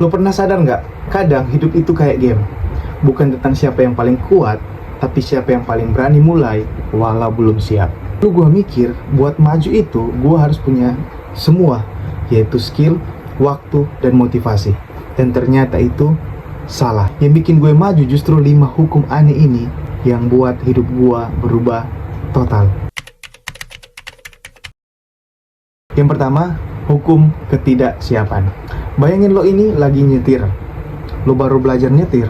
Lo pernah sadar nggak? Kadang hidup itu kayak game. Bukan tentang siapa yang paling kuat, tapi siapa yang paling berani mulai walau belum siap. Lalu gue mikir, buat maju itu gue harus punya semua, yaitu skill, waktu, dan motivasi. Dan ternyata itu salah. Yang bikin gue maju justru 5 hukum aneh ini yang buat hidup gue berubah total. Yang pertama, hukum ketidaksiapan. Bayangin lo ini lagi nyetir. Lo baru belajar nyetir.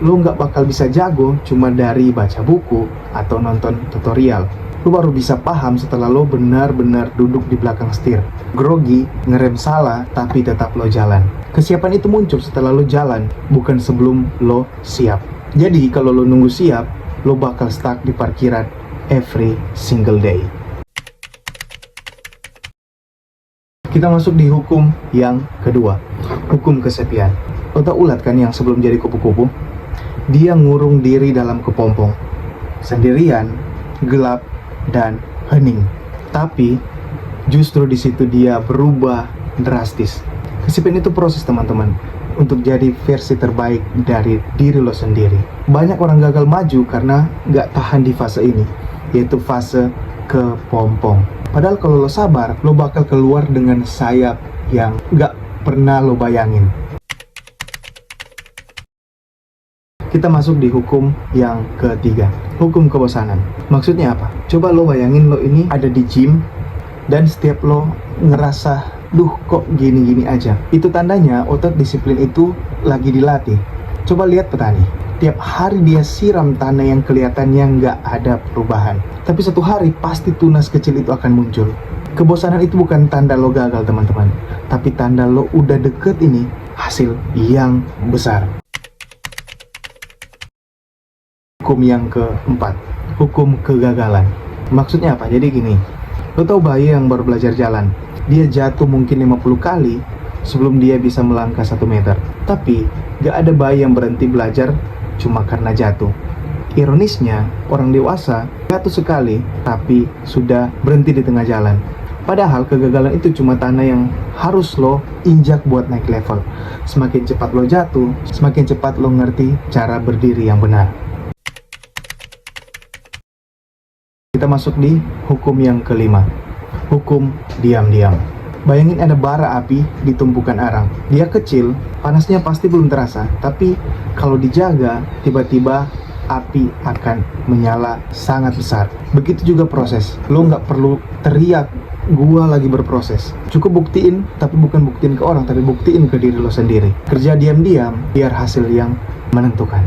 Lo nggak bakal bisa jago cuma dari baca buku atau nonton tutorial. Lo baru bisa paham setelah lo benar-benar duduk di belakang setir. Grogi, ngerem salah, tapi tetap lo jalan. Kesiapan itu muncul setelah lo jalan, bukan sebelum lo siap. Jadi kalau lo nunggu siap, lo bakal stuck di parkiran every single day. Kita masuk di hukum yang kedua, hukum kesepian. Lo tau ulat kan yang sebelum jadi kupu-kupu? Dia ngurung diri dalam kepompong, sendirian, gelap, dan hening. Tapi justru di situ dia berubah drastis. Kesepian itu proses teman-teman untuk jadi versi terbaik dari diri lo sendiri. Banyak orang gagal maju karena nggak tahan di fase ini, yaitu fase kepompong. Padahal kalau lo sabar, lo bakal keluar dengan sayap yang nggak pernah lo bayangin. Kita masuk di hukum yang ketiga, hukum kebosanan. Maksudnya apa? Coba lo bayangin lo ini ada di gym, dan setiap lo ngerasa, duh kok gini-gini aja. Itu tandanya otot disiplin itu lagi dilatih. Coba lihat petani. Tiap hari dia siram tanah yang kelihatannya nggak ada perubahan. Tapi satu hari pasti tunas kecil itu akan muncul. Kebosanan itu bukan tanda lo gagal teman-teman, tapi tanda lo udah deket ini hasil yang besar. Hukum yang keempat, hukum kegagalan. Maksudnya apa? Jadi gini, lo tau bayi yang baru belajar jalan, dia jatuh mungkin 50 kali sebelum dia bisa melangkah 1 meter. Tapi gak ada bayi yang berhenti belajar cuma karena jatuh. Ironisnya, orang dewasa jatuh sekali tapi sudah berhenti di tengah jalan. Padahal kegagalan itu cuma tanah yang harus lo injak buat naik level. Semakin cepat lo jatuh, semakin cepat lo ngerti cara berdiri yang benar. Kita masuk di hukum yang kelima, hukum diam-diam. Bayangin ada bara api di tumpukan arang. Dia kecil, panasnya pasti belum terasa, tapi kalau dijaga, tiba-tiba api akan menyala sangat besar. Begitu juga proses. Lo nggak perlu teriak, gua lagi berproses. Cukup buktiin, tapi bukan buktiin ke orang, tapi buktiin ke diri lo sendiri. Kerja diam-diam, biar hasil yang menentukan.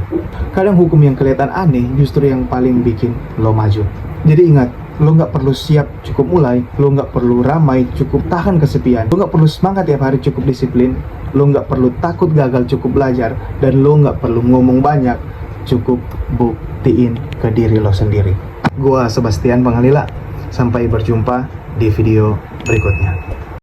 Kadang hukum yang kelihatan aneh justru yang paling bikin lo maju. Jadi ingat, lo nggak perlu siap cukup mulai, lo nggak perlu ramai cukup tahan kesepian, lo nggak perlu semangat tiap hari cukup disiplin, lo nggak perlu takut gagal cukup belajar, dan lo nggak perlu ngomong banyak cukup buktiin ke diri lo sendiri. Gua Sebastian Pangalila, sampai berjumpa di video berikutnya.